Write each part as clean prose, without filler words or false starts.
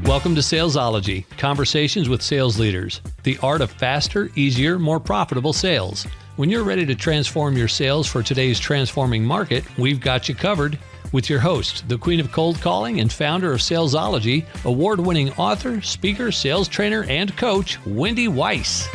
Welcome to Salesology, conversations with sales leaders, the art of faster, easier, more profitable sales. When you're ready to transform your sales for today's transforming market, we've got you covered with your host, the queen of cold calling and founder of Salesology, award-winning author, speaker, sales trainer, and coach, Wendy Weiss.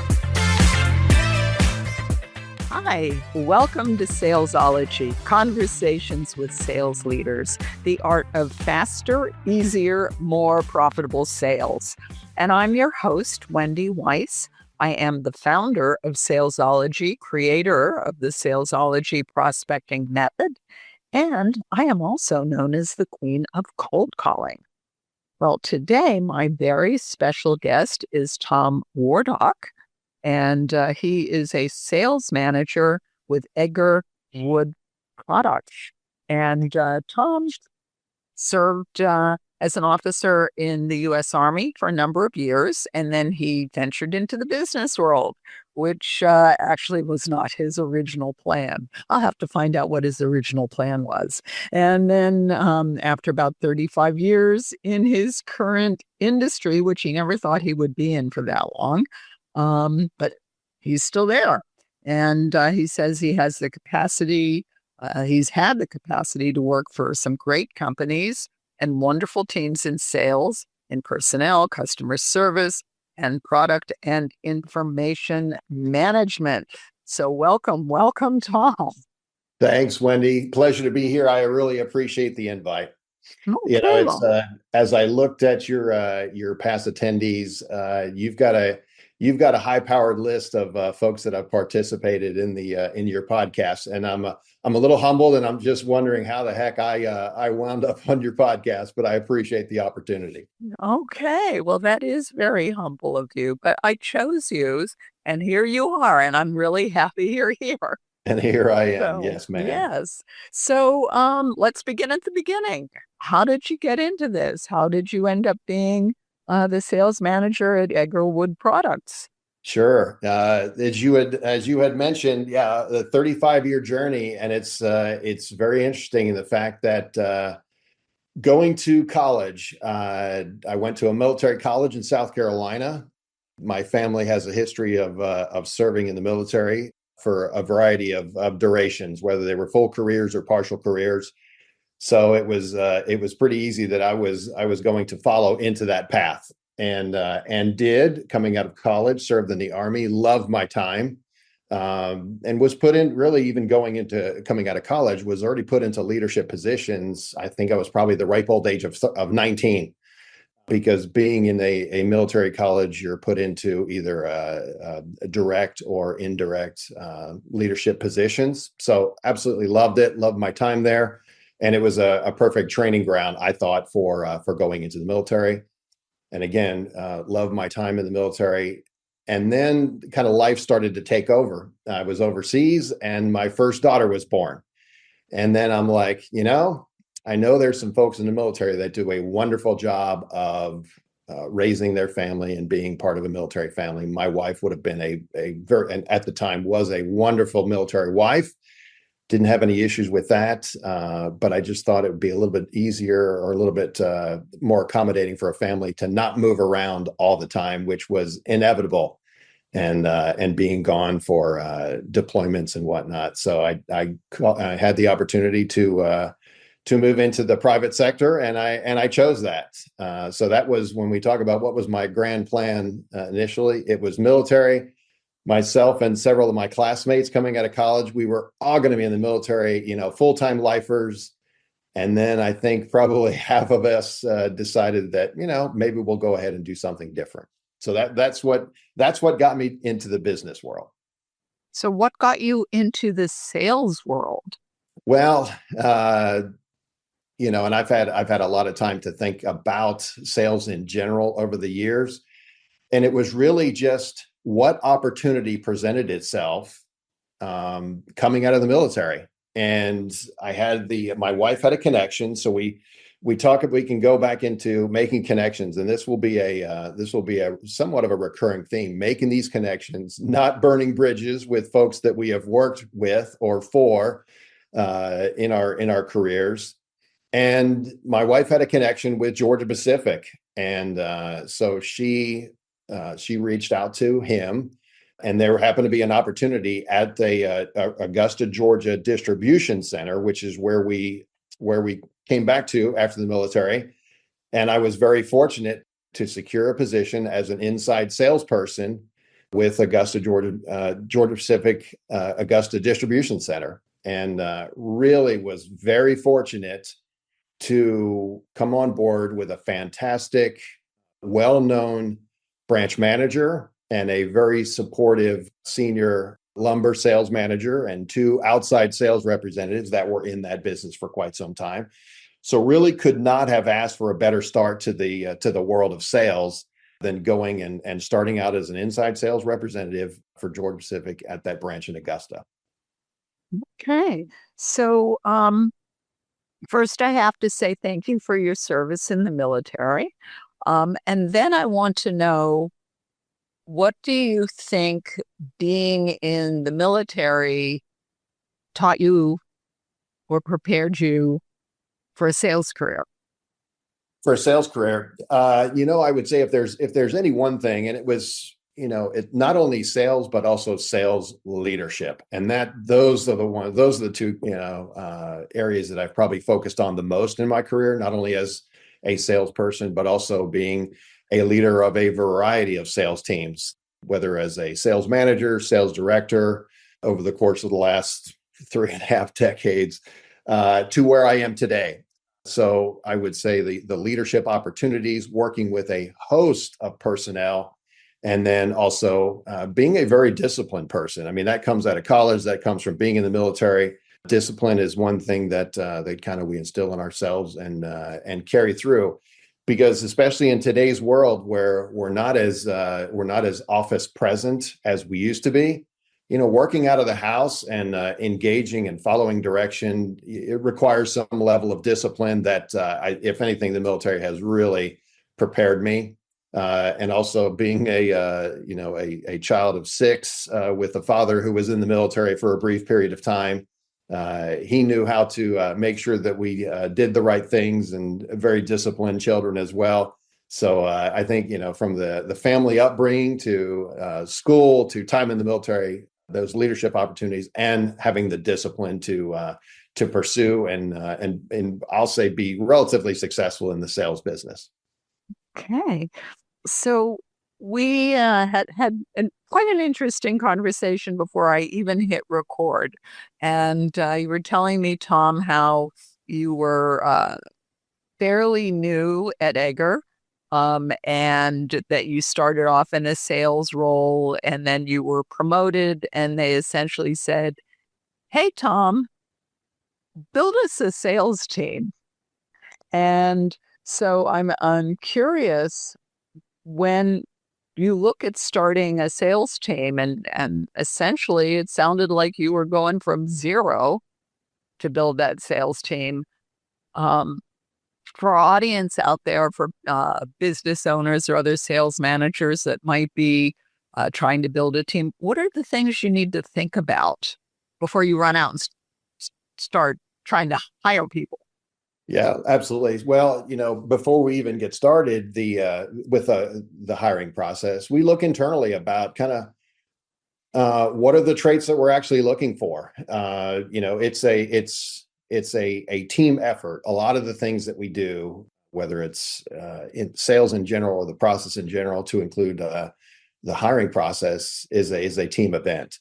Hi, welcome to Salesology, conversations with sales leaders, the art of faster, easier, more profitable sales. And I'm your host, Wendy Weiss. I am the founder of Salesology, creator of the Salesology prospecting method, and I am also known as the queen of cold calling. Well, today, my very special guest is Tom Wardach. And he is a sales manager with Edgar Wood Products. And Tom served as an officer in the U.S. Army for a number of years, and then he ventured into the business world, which actually was not his original plan. I'll have to find out what his original plan was. And then after about 35 years in his current industry, which he never thought he would be in for that long, but he's still there. And he says he has the capacity, he's had the capacity to work for some great companies and wonderful teams in sales, in personnel, customer service, and product and information management. So welcome, Tom. Thanks, Wendy. Pleasure to be here. I really appreciate the invite. Okay. It's as I looked at your past attendees, you've got a high-powered list of folks that have participated in your podcast, and I'm a little humbled, and I'm just wondering how the heck I wound up on your podcast, but I appreciate the opportunity. Okay, well, that is very humble of you, but I chose you, and here you are, and I'm really happy you're here. And here I am. So, Yes, ma'am. yes. So, let's begin at the beginning. How did you get into this? How did you end up being the sales manager at Edgar Wood Products? Sure. As you had mentioned, the 35-year journey, and it's very interesting in the fact that going to college, I went to a military college in South Carolina. My family has a history of serving in the military for a variety of durations, whether they were full careers or partial careers. So it was pretty easy that I was going to follow into that path, and did, coming out of college, served in the Army, loved my time, and was put in, really even coming out of college, was already put into leadership positions. I think I was probably the ripe old age of 19, because being in a military college, you're put into either a direct or indirect leadership positions. So absolutely loved it, loved my time there. And it was a perfect training ground, I thought, for going into the military. And again, loved my time in the military. And then kind of life started to take over. I was overseas and my first daughter was born. And then I'm like, I know there's some folks in the military that do a wonderful job of raising their family and being part of a military family. My wife would have been and at the time was a wonderful military wife. Didn't have any issues with that, but I just thought it would be a little bit easier or a little bit more accommodating for a family to not move around all the time, which was inevitable, and being gone for deployments and whatnot. So I had the opportunity to move into the private sector, and I chose that. So that was, when we talk about what was my grand plan initially, it was military. Myself and several of my classmates coming out of college, we were all going to be in the military, full-time lifers. And then I think probably half of us decided that, maybe we'll go ahead and do something different. So that's what got me into the business world. So what got you into the sales world? Well, and I've had a lot of time to think about sales in general over the years. And it was really just what opportunity presented itself coming out of the military. And my wife had a connection. So we can go back into making connections, and this will be a somewhat of a recurring theme, making these connections, not burning bridges with folks that we have worked with or for in our careers. And my wife had a connection with Georgia Pacific, And so she reached out to him, and there happened to be an opportunity at the Augusta, Georgia distribution center, which is where we came back to after the military. And I was very fortunate to secure a position as an inside salesperson with Augusta, Georgia Pacific, Augusta Distribution Center, and really was very fortunate to come on board with a fantastic, well-known branch manager and a very supportive senior lumber sales manager and two outside sales representatives that were in that business for quite some time. So really could not have asked for a better start to the world of sales than going and starting out as an inside sales representative for Georgia Pacific at that branch in Augusta. Okay. So, first, I have to say thank you for your service in the military. And then I want to know, what do you think being in the military taught you or prepared you for a sales career? For a sales career, I would say if there's any one thing, and it was, it not only sales but also sales leadership, and those are the two areas that I've probably focused on the most in my career, not only as a salesperson but also being a leader of a variety of sales teams, whether as a sales manager, sales director, over the course of the last 3.5 decades, to where I am today. So I would say the leadership opportunities, working with a host of personnel, and then also being a very disciplined person. I mean, that comes out of college, that comes from being in the military. Discipline is one thing that we instill in ourselves and carry through, because especially in today's world where we're not as office present as we used to be, working out of the house and engaging and following direction, it requires some level of discipline that, if anything, the military has really prepared me. And also being a child of 6 with a father who was in the military for a brief period of time, he knew how to make sure that we did the right things, and very disciplined children as well. So I think, from the family upbringing to school to time in the military, those leadership opportunities and having the discipline to pursue and I'll say be relatively successful in the sales business. Okay. So we had quite an interesting conversation before I even hit record. And you were telling me, Tom, how you were fairly new at Egger, and that you started off in a sales role and then you were promoted, and they essentially said, "Hey, Tom, build us a sales team." And so I'm curious, when you look at starting a sales team, and essentially it sounded like you were going from zero to build that sales team. For our audience out there, for business owners or other sales managers that might be trying to build a team, what are the things you need to think about before you run out and start trying to hire people? Yeah, absolutely. Well, before we even get started with the hiring process, we look internally about kind of what are the traits that we're actually looking for. It's a team effort. A lot of the things that we do, whether it's in sales in general or the process in general, to include the hiring process, is a team event.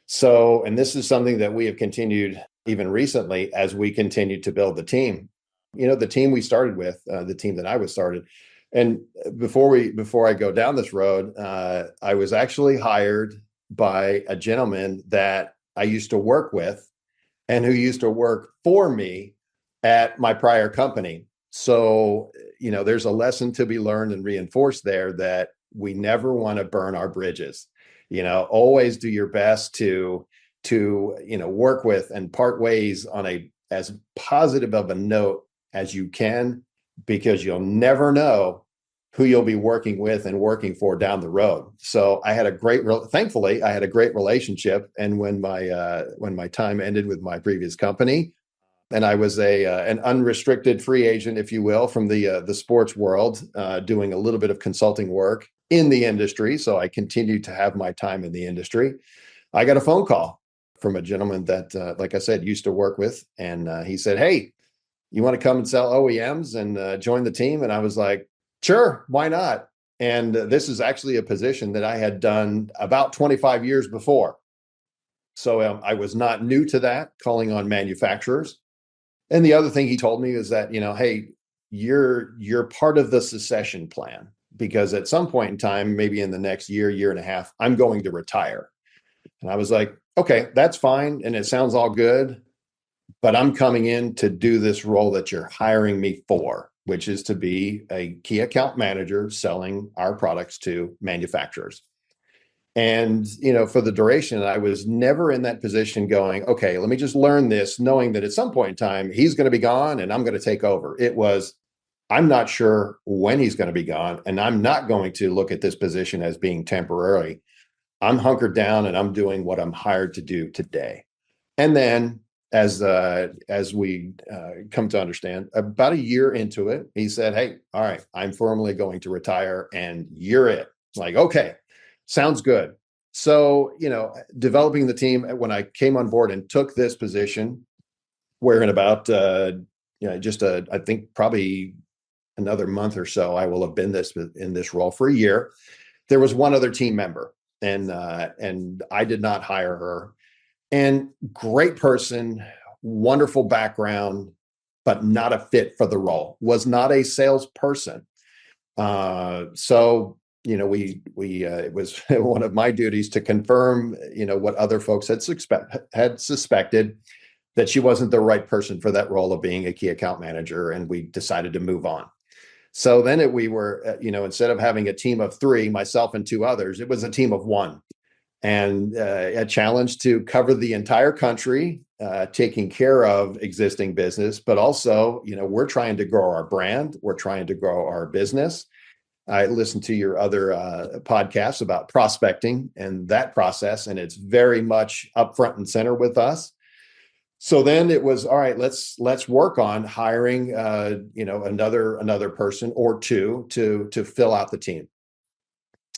So, and this is something that we have continued even recently as we continue to build the team. The team we started with, the team that I was started. And before I go down this road, I was actually hired by a gentleman that I used to work with and who used to work for me at my prior company. So, there's a lesson to be learned and reinforced there, that we never want to burn our bridges. Always do your best to work with and part ways on as positive of a note as you can, because you'll never know who you'll be working with and working for down the road. So thankfully, I had a great relationship. And when my time ended with my previous company, and I was an unrestricted free agent, if you will, from the sports world, doing a little bit of consulting work in the industry. So I continued to have my time in the industry. I got a phone call from a gentleman that, like I said, used to work with, and he said, "Hey, you want to come and sell OEMs and join the team?" And I was like, "Sure, why not?" And this is actually a position that I had done about 25 years before. So I was not new to that, calling on manufacturers. And the other thing he told me is that, hey, you're part of the succession plan, because at some point in time, maybe in the next year and a half, I'm going to retire. And I was like, okay, that's fine. And it sounds all good, but I'm coming in to do this role that you're hiring me for, which is to be a key account manager selling our products to manufacturers. And, for the duration, I was never in that position going, okay, let me just learn this, knowing that at some point in time, he's going to be gone and I'm going to take over. It was, I'm not sure when he's going to be gone, and I'm not going to look at this position as being temporary. I'm hunkered down and I'm doing what I'm hired to do today. And then as we come to understand, about a year into it, he said, "Hey, all right, I'm formally going to retire and you're it." It's like, okay, sounds good. So, developing the team, when I came on board and took this position, where in about, I think probably another month or so, I will have been in this role for a year. There was one other team member, and I did not hire her. And great person, wonderful background, but not a fit for the role. Was not a salesperson. So it was one of my duties to confirm what other folks had suspected, that she wasn't the right person for that role of being a key account manager, and we decided to move on. So then we were, instead of having a team of 3, myself and 2 others, it was a team of 1. And a challenge to cover the entire country, taking care of existing business, but also, we're trying to grow our brand. We're trying to grow our business. I listened to your other podcasts about prospecting and that process, and it's very much up front and center with us. So then it was, all right, let's work on hiring, another person or 2 to fill out the team.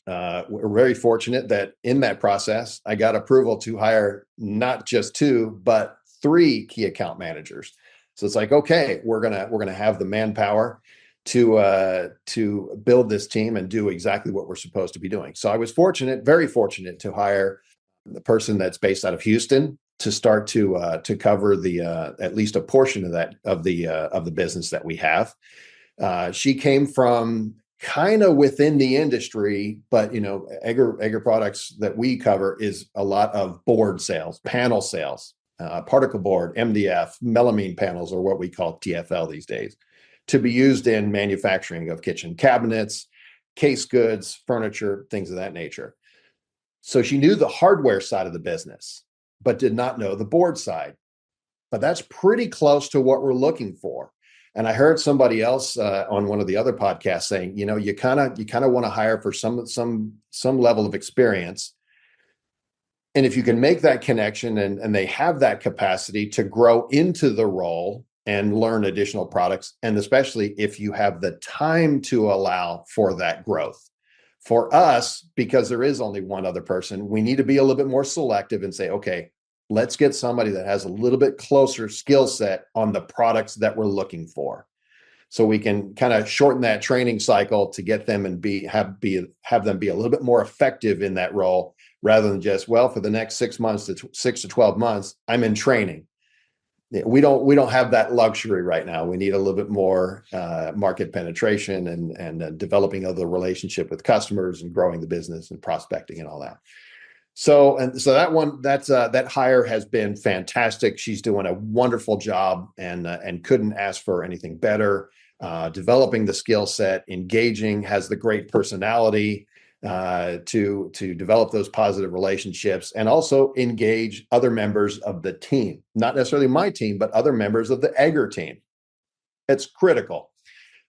We're very fortunate that in that process, I got approval to hire not just 2, but 3 key account managers. So it's like, okay, we're gonna have the manpower to build this team and do exactly what we're supposed to be doing. So I was very fortunate, to hire the person that's based out of Houston to start to cover the at least a portion of the business that we have. She came from kind of within the industry, but Egger products that we cover is a lot of board sales, panel sales, particle board, MDF, melamine panels, or what we call TFL these days, to be used in manufacturing of kitchen cabinets, case goods, furniture, things of that nature. So she knew the hardware side of the business, but did not know the board side. But that's pretty close to what we're looking for. And I heard somebody else on one of the other podcasts saying, you kind of want to hire for some level of experience. And if you can make that connection and they have that capacity to grow into the role and learn additional products, and especially if you have the time to allow for that growth. For us, because there is only one other person, we need to be a little bit more selective and say, okay, let's get somebody that has a little bit closer skill set on the products that we're looking for. So we can kind of shorten that training cycle to get them and have them be a little bit more effective in that role, rather than just, well, for the next 6 months to 6 to 12 months, I'm in training. We don't have that luxury right now. We need a little bit more market penetration and developing of the relationship with customers and growing the business and prospecting and all that. So that hire has been fantastic. She's doing a wonderful job and couldn't ask for anything better. Developing the skill set, engaging, has the great personality to develop those positive relationships, and also engage other members of the team, not necessarily my team, but other members of the Egger team. It's critical.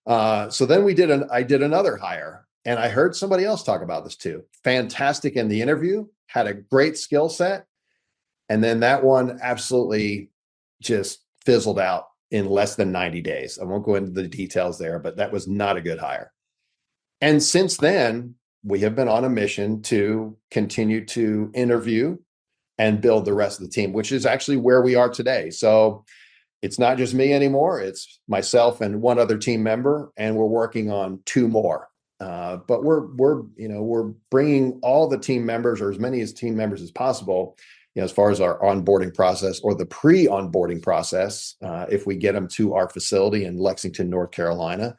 So then I did another hire, and I heard somebody else talk about this too. Fantastic in the interview, had a great skill set. And then that one absolutely just fizzled out in less than 90 days. I won't go into the details there, but that was not a good hire. And since then, we have been on a mission to continue to interview and build the rest of the team, which is actually where we are today. So it's not just me anymore. It's myself and one other team member, and we're working on two more. But we're bringing all the team members, or as many as team members as possible, as far as our onboarding process or the pre-onboarding process. If we get them to our facility in Lexington, North Carolina,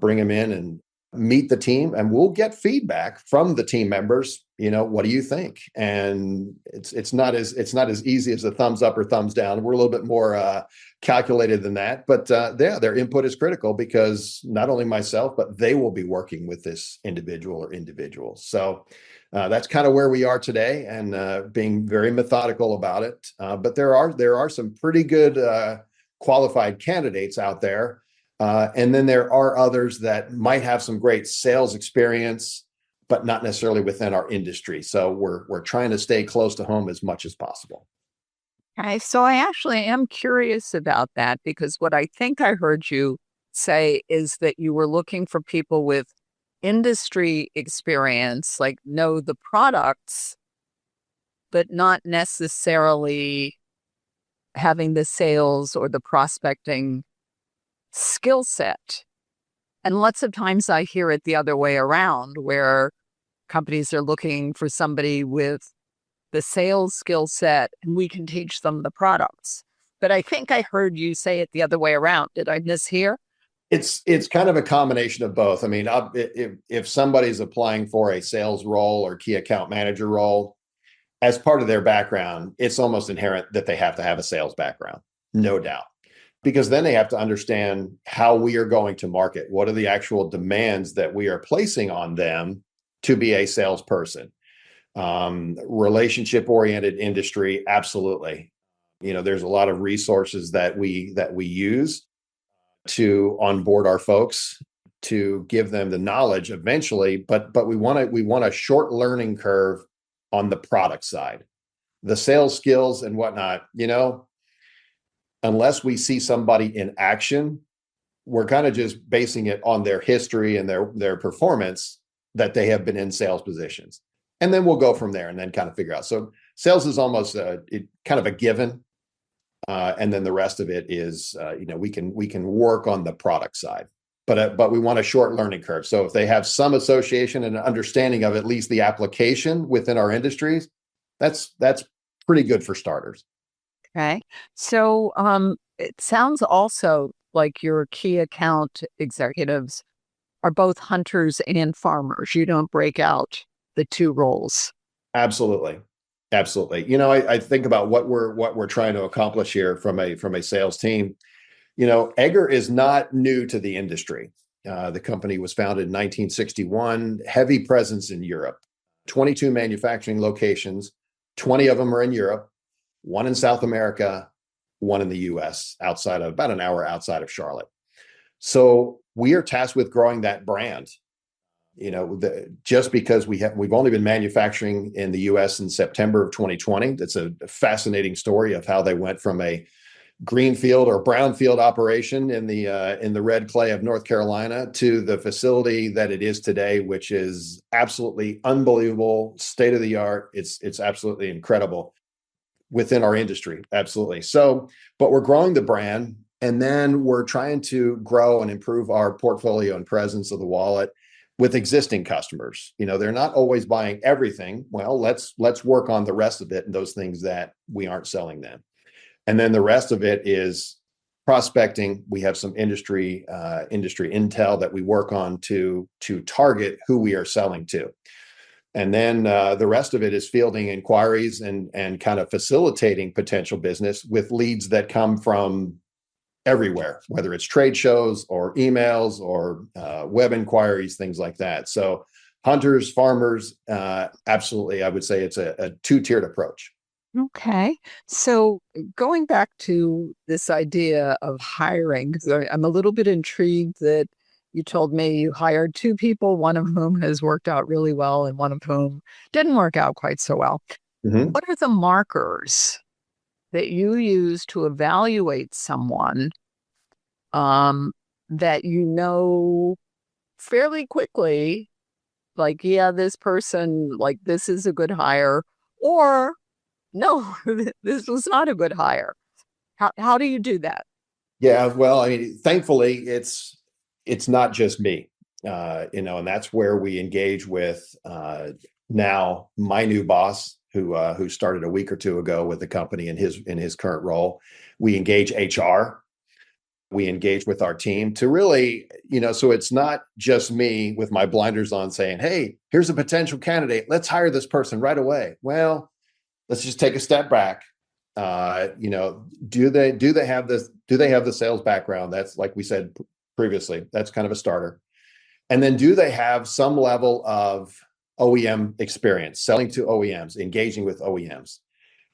bring them in and meet the team, and we'll get feedback from the team members. What do you think? And it's not as easy as a thumbs up or thumbs down. We're a little bit more calculated than that, but their input is critical, because not only myself, but they will be working with this individual or individuals. So that's kind of where we are today, and being very methodical about it. But there are some pretty good qualified candidates out there. And then there are others that might have some great sales experience, but not necessarily within our industry. So we're trying to stay close to home as much as possible. Okay, so I actually am curious about that, because what I think I heard you say is that you were looking for people with industry experience, like know the products, but not necessarily having the sales or the prospecting skill set. And lots of times I hear it the other way around, where companies are looking for somebody with the sales skill set and we can teach them the products. But I think I heard you say it the other way around. Did I mishear? It's kind of a combination of both. I mean, if somebody's applying for a sales role or key account manager role, as part of their background, it's almost inherent that they have to have a sales background, no doubt. Because then they have to understand how we are going to market. What are the actual demands that we are placing on them to be a salesperson? Relationship-oriented industry, absolutely. There's a lot of resources that we use to onboard our folks, to give them the knowledge eventually, but we want a short learning curve on the product side. The sales skills and whatnot, unless we see somebody in action, we're kind of just basing it on their history and their performance, that they have been in sales positions. And then we'll go from there and then kind of figure out. So sales is almost kind of a given. And then the rest of it is, we can work on the product side, but we want a short learning curve. So if they have some association and understanding of at least the application within our industries, that's pretty good for starters. Okay. So it sounds also like your key account executives are both hunters and farmers. You don't break out the two roles. Absolutely. Absolutely. I think about what we're trying to accomplish here from a sales team. Egger is not new to the industry. The company was founded in 1961, heavy presence in Europe, 22 manufacturing locations, 20 of them are in Europe, one in South America, one in the US, about an hour outside of Charlotte. So we are tasked with growing that brand. Just because we've only been manufacturing in the US in September of 2020. That's a fascinating story of how they went from a greenfield or brownfield operation in the red clay of North Carolina to the facility that it is today, which is absolutely unbelievable, state of the art. It's absolutely incredible within our industry. Absolutely. So, but we're growing the brand, and then we're trying to grow and improve our portfolio and presence of the wallet with existing customers. They're not always buying everything. Well, let's work on the rest of it and those things that we aren't selling them. And then the rest of it is prospecting. We have some industry intel that we work on to target who we are selling to. And then the rest of it is fielding inquiries and kind of facilitating potential business with leads that come from everywhere, whether it's trade shows or emails or web inquiries, things like that. So hunters, farmers, absolutely, I would say it's a two-tiered approach. Okay. So going back to this idea of hiring, because I'm a little bit intrigued that you told me you hired two people, one of whom has worked out really well and one of whom didn't work out quite so well. Mm-hmm. What are the markers that you use to evaluate someone that you know fairly quickly, like, yeah, this person, like, this is a good hire, or no, this was not a good hire? How do you do that? Yeah, well, I mean, thankfully, it's not just me, and that's where we engage with now my new boss, who started a week or two ago with the company in his current role. We engage HR, we engage with our team to really, so it's not just me with my blinders on saying, "Hey, here's a potential candidate. Let's hire this person right away." Well, let's just take a step back. Do they have this? Do they have the sales background? That's, like we said previously, that's kind of a starter. And then, do they have some level of OEM experience, selling to OEMs, engaging with OEMs?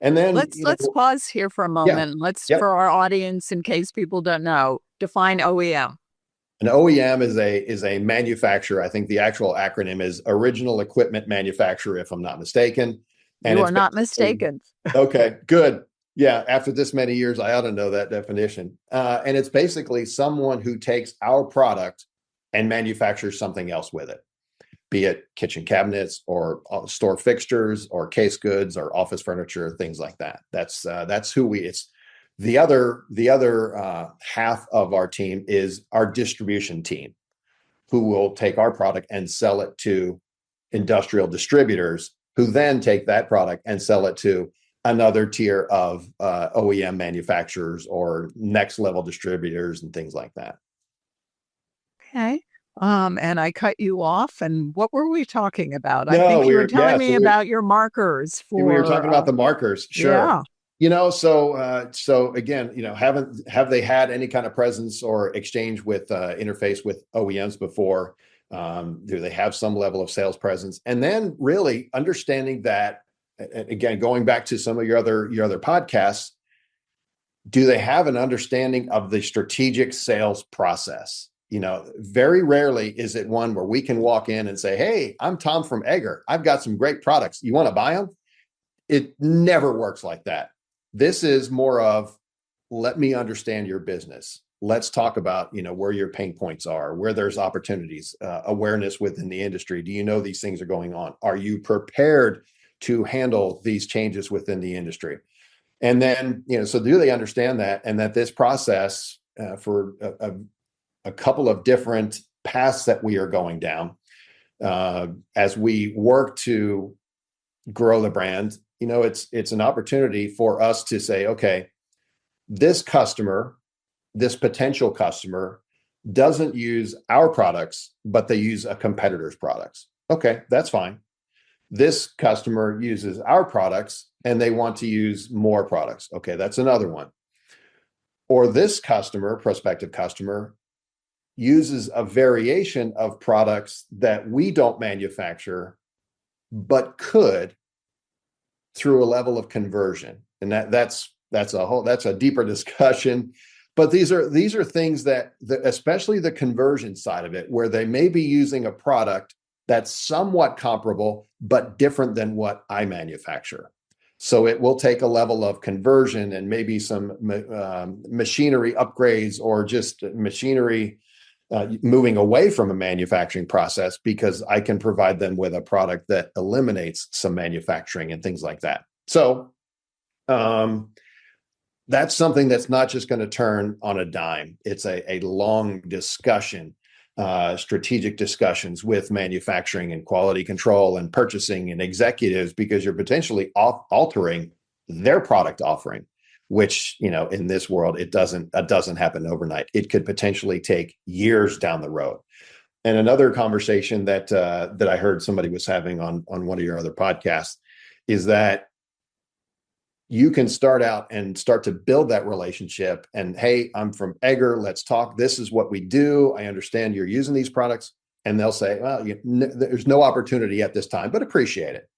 And then, Let's pause here for a yeah, moment. Let's, yep. for our audience, in case people don't know, define OEM. An OEM is a manufacturer. I think the actual acronym is Original Equipment Manufacturer, if I'm not mistaken. And You it's are not basically, mistaken. okay, good. Yeah, after this many years, I ought to know that definition. And it's basically someone who takes our product and manufactures something else with it, be it kitchen cabinets or store fixtures or case goods or office furniture, things like that. That's who we. It's the other half of our team is our distribution team, who will take our product and sell it to industrial distributors, who then take that product and sell it to another tier of OEM manufacturers or next level distributors and things like that. Okay. And I cut you off. And what were we talking about? I No, think you were telling me so about your markers we were for, talking about the markers. Sure. yeah. So again, have they had any kind of presence or exchange with interface with OEMs before? Do they have some level of sales presence? And then really understanding that, again, going back to some of your other podcasts, do they have an understanding of the strategic sales process? Very rarely is it one where we can walk in and say, "Hey, I'm Tom from Egger. I've got some great products. You want to buy them?" It never works like that. This is more of, let me understand your business. Let's talk about, where your pain points are, where there's opportunities, awareness within the industry. Do you know these things are going on? Are you prepared to handle these changes within the industry? And then, so do they understand that, and that this process for a couple of different paths that we are going down as we work to grow the brand, it's an opportunity for us to say, okay, this potential customer doesn't use our products, but they use a competitor's products. Okay, that's fine. This customer uses our products and they want to use more products. Okay, that's another one. Or this prospective customer, uses a variation of products that we don't manufacture, but could, through a level of conversion. And that's a deeper discussion. But these are things that especially the conversion side of it, where they may be using a product that's somewhat comparable, but different than what I manufacture. So it will take a level of conversion and maybe some machinery upgrades, or just machinery moving away from a manufacturing process, because I can provide them with a product that eliminates some manufacturing and things like that. So that's something that's not just going to turn on a dime. It's a long discussion, strategic discussions with manufacturing and quality control and purchasing and executives, because you're potentially altering their product offering, which, in this world, it doesn't happen overnight. It could potentially take years down the road. And another conversation that I heard somebody was having on one of your other podcasts is that you can start out and start to build that relationship. And, hey, I'm from Egger. Let's talk. This is what we do. I understand you're using these products. And they'll say, well, there's no opportunity at this time, but appreciate it.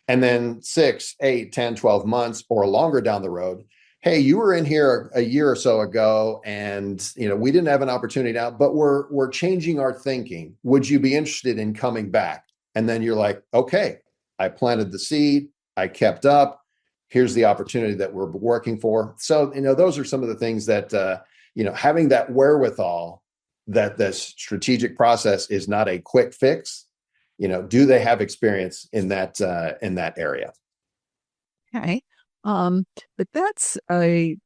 And then 6, 8, 10, 12 months or longer down the road, hey, you were in here a year or so ago, and we didn't have an opportunity now, but we're changing our thinking. Would you be interested in coming back? And then you're like, okay, I planted the seed. I kept up. Here's the opportunity that we're working for. So, those are some of the things that, having that wherewithal, that this strategic process is not a quick fix. Do they have experience in that area? Okay. But that's a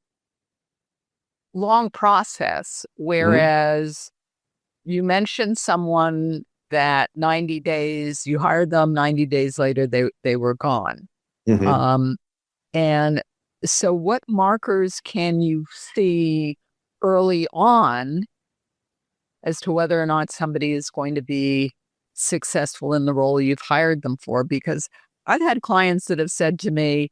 long process, Mhm. whereas you mentioned someone that 90 days, you hired them, 90 days later, they were gone. Mhm. Um, and so what markers can you see early on as to whether or not somebody is going to be successful in the role you've hired them for? Because I've had clients that have said to me,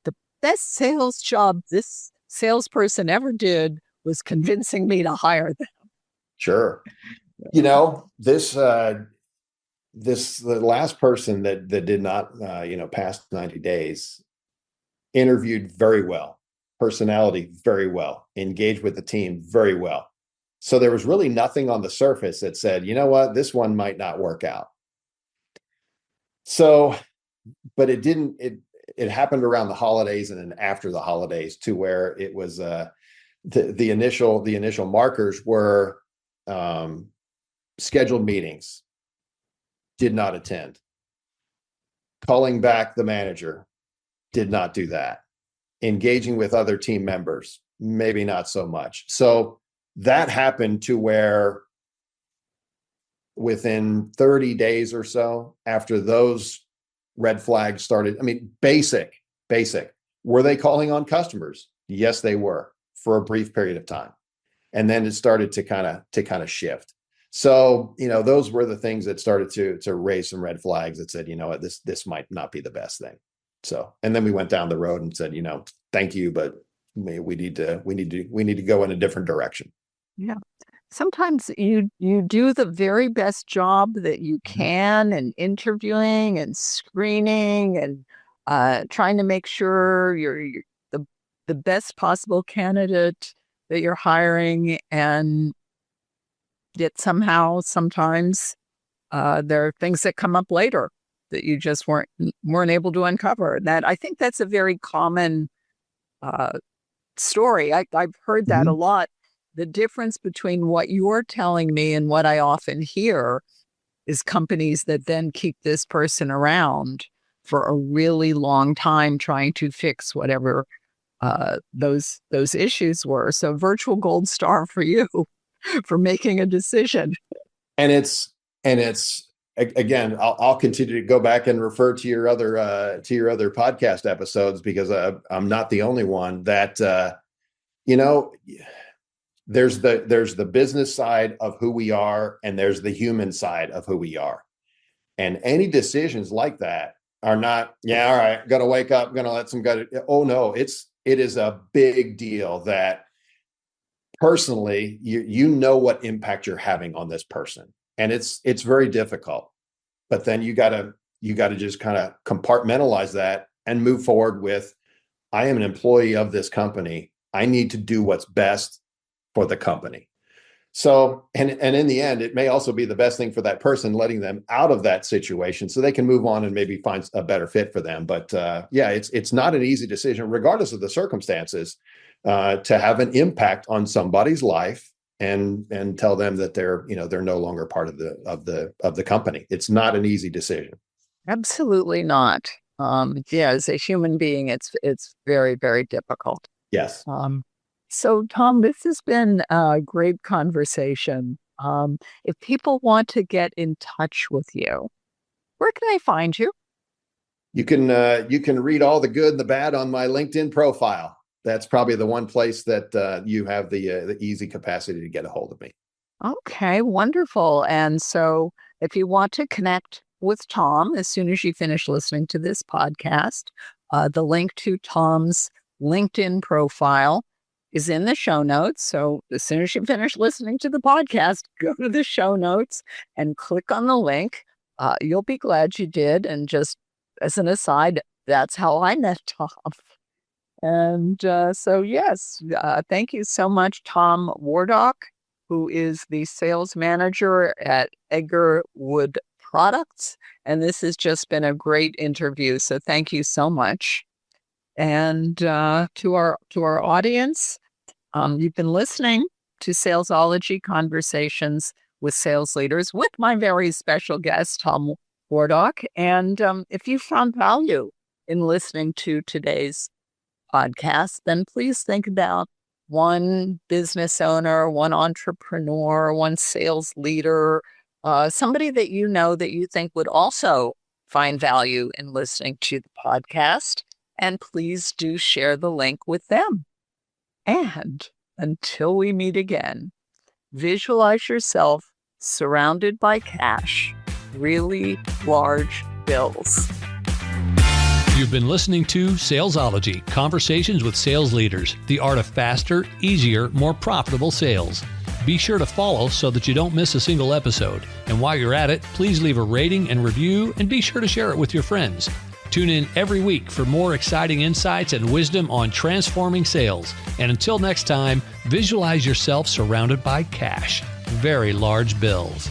the best sales job this salesperson ever did was convincing me to hire them. Sure. This the last person that did not pass 90 days interviewed very well, personality very well, engaged with the team very well. So there was really nothing on the surface that said, you know what, this one might not work out. So, but it didn't. It happened around the holidays and then after the holidays, to where it was the initial markers were scheduled meetings, did not attend. Calling back the manager, did not do that. Engaging with other team members, maybe not so much. So that happened to where within 30 days or so after those red flags started, I mean, basic. Were they calling on customers? Yes, they were, for a brief period of time. And then it started to kind of shift. So, those were the things that started to raise some red flags that said, what, this might not be the best thing. So, and then we went down the road and said, thank you, but we need to go in a different direction. Yeah. Sometimes you do the very best job that you Mhm. can in interviewing and screening and trying to make sure you're the the best possible candidate that you're hiring, and yet somehow sometimes there are things that come up later that you just weren't able to uncover. That, I think, that's a very common uh, story. I've heard that a Mhm. lot. The difference between what you're telling me and what I often hear is companies that then keep this person around for a really long time trying to fix whatever those issues were. So virtual gold star for you for making a decision. And it's again, I'll continue to go back and refer to your other podcast episodes, because I'm not the only one that you know there's the business side of who we are, and there's the human side of who we are. And any decisions like that are not, yeah, all right, gonna wake up, gonna let some go. Oh no, it is a big deal that personally you know what impact you're having on this person. And it's very difficult. But then you gotta just kind of compartmentalize that and move forward with, I am an employee of this company. I need to do what's best for the company. So, and in the end, it may also be the best thing for that person, letting them out of that situation so they can move on and maybe find a better fit for them. But yeah, it's not an easy decision, regardless of the circumstances, to have an impact on somebody's life and tell them that they're no longer part of the company. It's not an easy decision. Absolutely not. Yeah, as a human being, it's very, very difficult. Yes. Um, so, Tom, this has been a great conversation. If people want to get in touch with you, where can they find you? You can read all the good and the bad on my LinkedIn profile. That's probably the one place that you have the easy capacity to get a hold of me. Okay, wonderful. And so, if you want to connect with Tom as soon as you finish listening to this podcast, the link to Tom's LinkedIn profile is in the show notes. So, as soon as you finish listening to the podcast, go to the show notes and click on the link. You'll be glad you did. And just as an aside, that's how I met Tom. And so, yes, thank you so much, Tom Wardach, who is the sales manager at Edgar Wood Products. And this has just been a great interview. So, thank you so much. And to our audience, you've been listening to Salesology Conversations with Sales Leaders with my very special guest, Tom Wardach. And if you found value in listening to today's podcast, then please think about one business owner, one entrepreneur, one sales leader, somebody that you know that you think would also find value in listening to the podcast. And please do share the link with them. And until we meet again, visualize yourself surrounded by cash, really large bills. You've been listening to Salesology, Conversations with Sales Leaders, the art of faster, easier, more profitable sales. Be sure to follow so that you don't miss a single episode. And while you're at it, please leave a rating and review, and be sure to share it with your friends. Tune in every week for more exciting insights and wisdom on transforming sales. And until next time, visualize yourself surrounded by cash, very large bills.